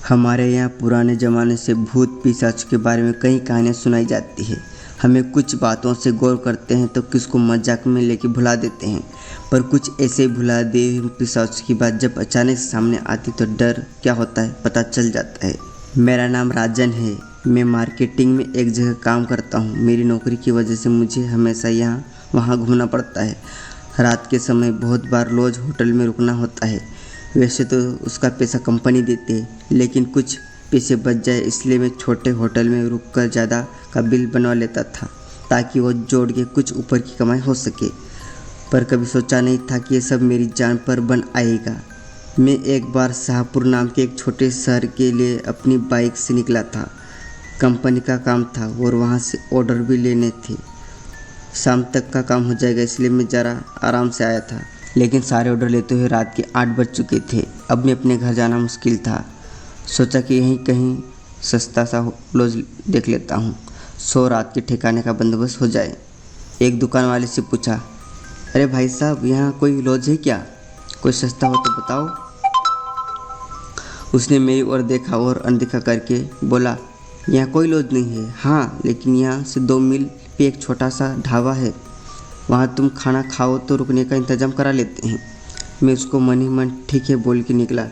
हमारे यहाँ पुराने ज़माने से भूत पिशाच के बारे में कई कहानियाँ सुनाई जाती है। हमें कुछ बातों से गौर करते हैं तो किसको मजाक में लेके भुला देते हैं, पर कुछ ऐसे भुला दे पिशाच की बात जब अचानक सामने आती तो डर क्या होता है पता चल जाता है। मेरा नाम राजन है। मैं मार्केटिंग में एक जगह काम करता हूँ। मेरी नौकरी की वजह से मुझे हमेशा यहाँ वहाँ घूमना पड़ता है। रात के समय बहुत बार लॉज होटल में रुकना होता है। वैसे तो उसका पैसा कंपनी देती है, लेकिन कुछ पैसे बच जाए इसलिए मैं छोटे होटल में रुककर ज़्यादा का बिल बनवा लेता था, ताकि वो जोड़ के कुछ ऊपर की कमाई हो सके। पर कभी सोचा नहीं था कि ये सब मेरी जान पर बन आएगा। मैं एक बार शाहपुर नाम के एक छोटे शहर के लिए अपनी बाइक से निकला था। कंपनी का काम था और वहाँ से ऑर्डर भी लेने थे। शाम तक का काम हो जाएगा इसलिए मैं ज़रा आराम से आया था, लेकिन सारे ऑर्डर लेते हुए रात के 8 बज चुके थे। अब मैं अपने घर जाना मुश्किल था। सोचा कि यहीं कहीं सस्ता सा लॉज देख लेता हूँ, सो रात के ठिकाने का बंदोबस्त हो जाए। एक दुकान वाले से पूछा, अरे भाई साहब, यहाँ कोई लॉज है क्या? कोई सस्ता हो तो बताओ। उसने मेरी ओर देखा और अनदेखा करके बोला, यहाँ कोई लॉज नहीं है। हाँ, लेकिन यहाँ से 2 मील पे एक छोटा सा ढाबा है, वहाँ तुम खाना खाओ तो रुकने का इंतज़ाम करा लेते हैं। मैं उसको मन ही मन ठीक है बोल के निकला।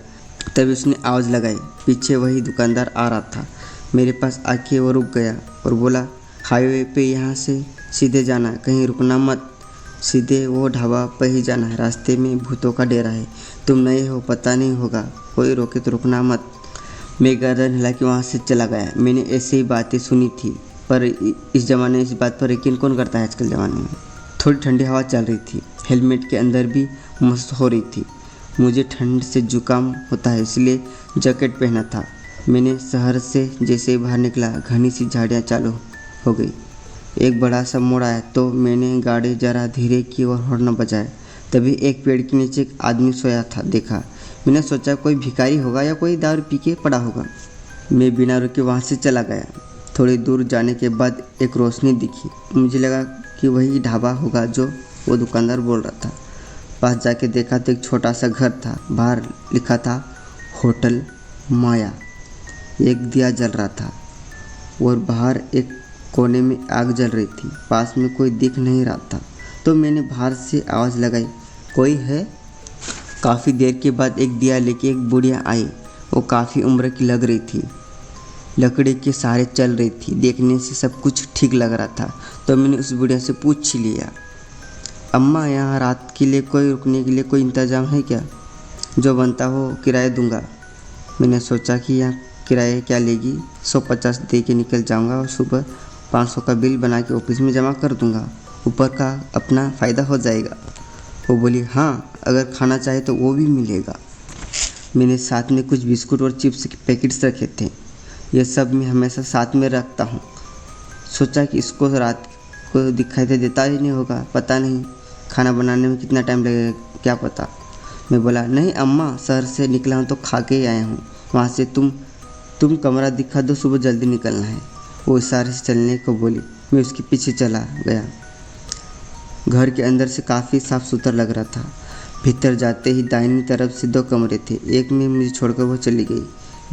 तभी उसने आवाज़ लगाई। पीछे वही दुकानदार आ रहा था। मेरे पास आके वो रुक गया और बोला, हाईवे पे यहाँ से सीधे जाना, कहीं रुकना मत, सीधे वो ढाबा पर ही जाना है। रास्ते में भूतों का डेरा है, तुम नए हो, पता नहीं होगा, कोई रोके तो रुकना मत। मैं गर्दन हिला के वहाँ से चला गया। मैंने ऐसी ही बातें सुनी थी, पर इस ज़माने में इस बात पर यकीन कौन करता है आजकल ज़माने में। थोड़ी ठंडी हवा चल रही थी, हेलमेट के अंदर भी मस्त हो रही थी। मुझे ठंड से जुकाम होता है इसलिए जैकेट पहना था। मैंने शहर से जैसे ही बाहर निकला, घनी सी झाड़ियाँ चालू हो गई। एक बड़ा सा मोड़ आया तो मैंने गाड़ी जरा धीरे की और हॉर्न बजाया। तभी एक पेड़ के नीचे एक आदमी सोया था देखा। मैंने सोचा कोई भिखारी होगा या कोई दारू पी के पड़ा होगा। मैं बिना रुके वहाँ से चला गया। थोड़ी दूर जाने के बाद एक रोशनी दिखी। मुझे लगा कि वही ढाबा होगा जो वो दुकानदार बोल रहा था। पास जाके देखा तो एक छोटा सा घर था। बाहर लिखा था होटल माया। एक दिया जल रहा था और बाहर एक कोने में आग जल रही थी। पास में कोई दिख नहीं रहा था तो मैंने बाहर से आवाज़ लगाई, कोई है? काफ़ी देर के बाद एक दिया लेके एक बुढ़िया आई। वो काफ़ी उम्र की लग रही थी, लकड़ी के सहारे चल रही थी। देखने से सब कुछ ठीक लग रहा था तो मैंने उस बुढ़िया से पूछ लिया, अम्मा, यहाँ रात के लिए कोई रुकने के लिए कोई इंतज़ाम है क्या? जो बनता हो किराया दूंगा। मैंने सोचा कि यहाँ किराया क्या लेगी, 150 दे के निकल जाऊँगा और सुबह 500 का बिल बना के ऑफिस में जमा कर दूँगा, ऊपर का अपना फ़ायदा हो जाएगा। वो बोली, हाँ, अगर खाना चाहे तो वो भी मिलेगा। मैंने साथ में कुछ बिस्कुट और चिप्स के पैकेट्स रखे थे। ये सब मैं हमेशा साथ में रखता हूँ। सोचा कि इसको रात को दिखाई तो देता ही नहीं होगा, पता नहीं खाना बनाने में कितना टाइम लगेगा, क्या पता। मैं बोला, नहीं अम्मा, शहर से निकला हूँ तो खा के ही आया हूँ, वहाँ से तुम कमरा दिखा दो, सुबह जल्दी निकलना है। वो इशारे से चलने को बोली। मैं उसके पीछे चला गया। घर के अंदर से काफ़ी साफ़ सुथरा लग रहा था। भीतर जाते ही दाहिनी तरफ से 2 कमरे थे। एक में मुझे छोड़कर वो चली गई।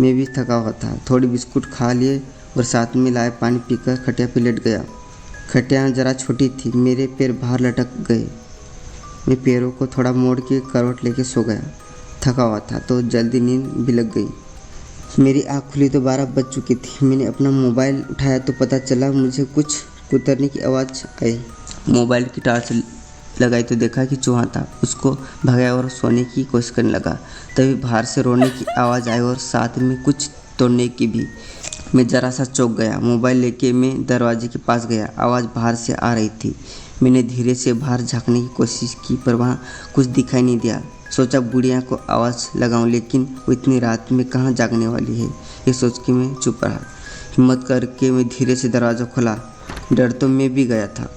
मैं भी थका हुआ था, थोड़ी बिस्कुट खा लिए और साथ में लाए पानी पीकर खटिया पे लेट गया। खटिया ज़रा छोटी थी, मेरे पैर बाहर लटक गए। मैं पैरों को थोड़ा मोड़ के करवट लेके सो गया। थका हुआ था तो जल्दी नींद भी लग गई। मेरी आँख खुली तो 12 बज चुकी थी। मैंने अपना मोबाइल उठाया तो पता चला मुझे कुछ कुतरने की आवाज़ आई। मोबाइल की टॉर्च लगाई तो देखा कि चूहा था। उसको भगाया और सोने की कोशिश करने लगा। तभी बाहर से रोने की आवाज़ आई और साथ में कुछ तोड़ने की भी। मैं ज़रा सा चौंक गया। मोबाइल लेके मैं दरवाजे के पास गया। आवाज़ बाहर से आ रही थी। मैंने धीरे से बाहर झांकने की कोशिश की पर वहाँ कुछ दिखाई नहीं दिया। सोचा बुढ़िया को आवाज़ लगाऊं, लेकिन वो इतनी रात में कहाँ जागने वाली है, ये सोच के मैं चुप रहा। हिम्मत करके मैं धीरे से दरवाज़ा खोला। डर तो मैं भी गया था।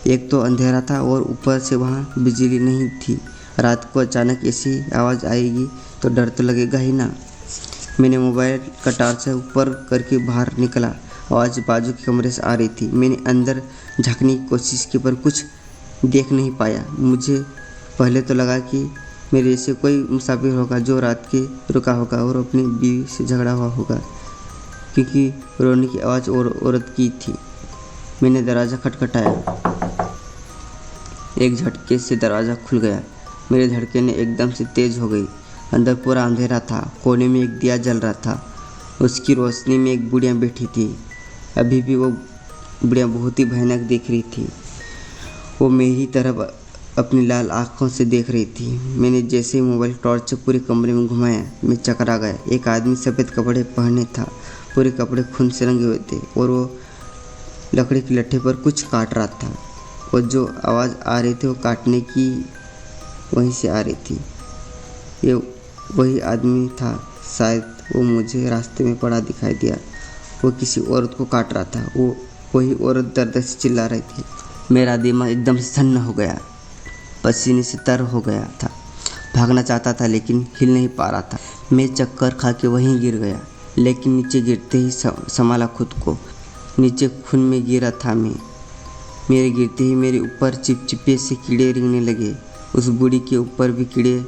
एक तो अंधेरा था और ऊपर से वहाँ बिजली नहीं थी। रात को अचानक ऐसी आवाज़ आएगी तो डर तो लगेगा ही ना। मैंने मोबाइल का टॉर्च ऊपर करके बाहर निकला। आवाज़ बाजू के कमरे से आ रही थी। मैंने अंदर झांकने की कोशिश की पर कुछ देख नहीं पाया। मुझे पहले तो लगा कि मेरे जैसे कोई मुसाफिर होगा जो रात के रुका होगा और अपनी बीवी से झगड़ा हुआ होगा, क्योंकि रोने की आवाज़ औरत की थी। मैंने दरवाज़ा खटखटाया। एक झटके से दरवाज़ा खुल गया। मेरी धड़कनें एकदम से तेज़ हो गई। अंदर पूरा अंधेरा था। कोने में एक दिया जल रहा था। उसकी रोशनी में एक बुढ़िया बैठी थी। अभी भी वो बुढ़िया बहुत ही भयानक दिख रही थी। वो मेरी तरफ अपनी लाल आँखों से देख रही थी। मैंने जैसे ही मोबाइल टॉर्च से पूरे कमरे में घुमाया, मैं चकरा गया। एक आदमी सफ़ेद कपड़े पहने था। पूरे कपड़े खून से रंगे हुए थे और वो लकड़ी के लट्ठे पर कुछ काट रहा था। और जो आवाज़ आ रही थी वो काटने की वहीं से आ रही थी। ये वही आदमी था। शायद वो मुझे रास्ते में पड़ा दिखाई दिया। वो किसी औरत को काट रहा था। वो वही औरत दर्द से चिल्ला रही थी। मेरा दिमाग एकदम से सन्न हो गया, पसीने से तर हो गया था। भागना चाहता था लेकिन हिल नहीं पा रहा था। मैं चक्कर खा के वहीं गिर गया, लेकिन नीचे गिरते ही संभाला खुद को। नीचे खून में गिरा था मैं। मेरे गिरते ही मेरे ऊपर चिपचिपे से कीड़े रेंगने लगे। उस बूढ़ी के ऊपर भी कीड़े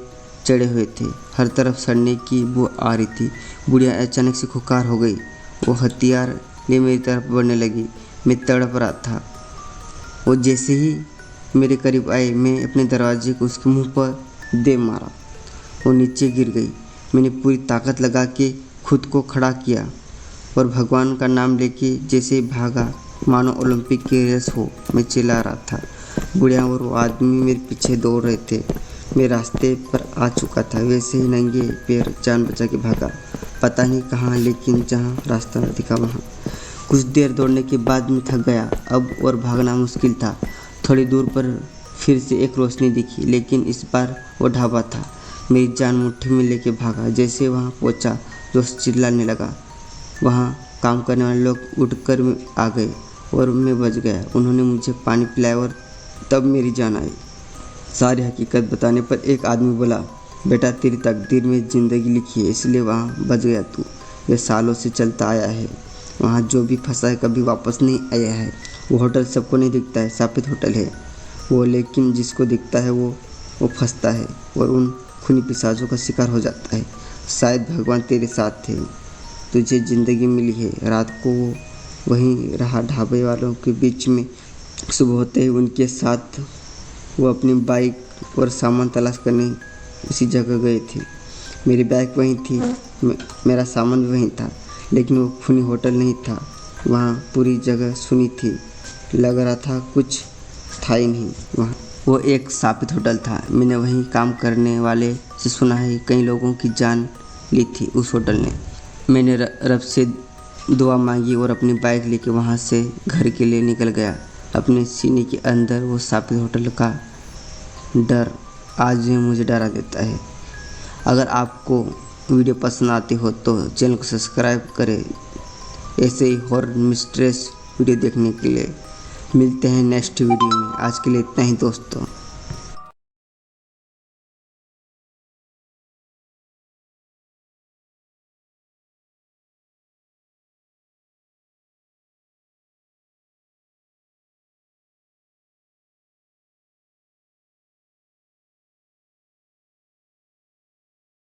चढ़े हुए थे। हर तरफ सड़ने की बू आ रही थी। बुढ़िया अचानक से खुकार हो गई। वो हथियार ले मेरी तरफ बढ़ने लगी। मैं तड़प रहा था। वो जैसे ही मेरे करीब आए, मैं अपने दरवाजे को उसके मुंह पर दे मारा। वो नीचे गिर गई। मैंने पूरी ताकत लगा के खुद को खड़ा किया और भगवान का नाम लेके जैसे ही भागा, मानो ओलंपिक की रेस हो। मैं चिल्ला रहा था। बुढ़िया और वो आदमी मेरे पीछे दौड़ रहे थे। मैं रास्ते पर आ चुका था। वैसे ही नंगे पैर जान बचा के भागा। पता नहीं कहाँ, लेकिन जहाँ रास्ता दिखा वहाँ। कुछ देर दौड़ने के बाद मैं थक गया। अब और भागना मुश्किल था। थोड़ी दूर पर फिर से एक रोशनी दिखी, लेकिन इस बार वो ढाबा था। मेरी जान मुट्ठी में लेके भागा। जैसे वहाँ पहुँचा, दोस्त चिल्लाने लगा। वहाँ काम करने वाले लोग उठकर आ गए और मैं बच गया। उन्होंने मुझे पानी पिलाया और तब मेरी जान आई। सारी हकीकत बताने पर एक आदमी बोला, बेटा तेरी तकदीर में ज़िंदगी लिखी है, इसलिए वहाँ बच गया तू। यह सालों से चलता आया है। वहाँ जो भी फंसा है कभी वापस नहीं आया है। वो होटल सबको नहीं दिखता है, शापित होटल है वो, लेकिन जिसको दिखता है वो फंसता है और उन खूनी पिशाचों का शिकार हो जाता है। शायद भगवान तेरे साथ थे, तुझे ज़िंदगी मिली है। रात को वो वहीं रहा, ढाबे वालों के बीच में। सुबह होते ही उनके साथ वो अपनी बाइक और सामान तलाश करने उसी जगह गए थे। मेरी बाइक वहीं थी, मेरा सामान भी वहीं था, लेकिन वो खूनी होटल नहीं था। वहाँ पूरी जगह सुनी थी। लग रहा था कुछ था ही नहीं वहाँ। वो एक शापित होटल था। मैंने वहीं काम करने वाले से सुना है कई लोगों की जान ली थी उस होटल ने। मैंने रब से दुआ मांगी और अपनी बाइक लेके वहाँ से घर के लिए निकल गया। अपने सीने के अंदर वो शापित होटल का डर आज भी मुझे डरा देता है। अगर आपको वीडियो पसंद आती हो तो चैनल को सब्सक्राइब करें ऐसे ही हॉरर मिस्ट्रीज वीडियो देखने के लिए। मिलते हैं नेक्स्ट वीडियो में। आज के लिए इतना ही दोस्तों।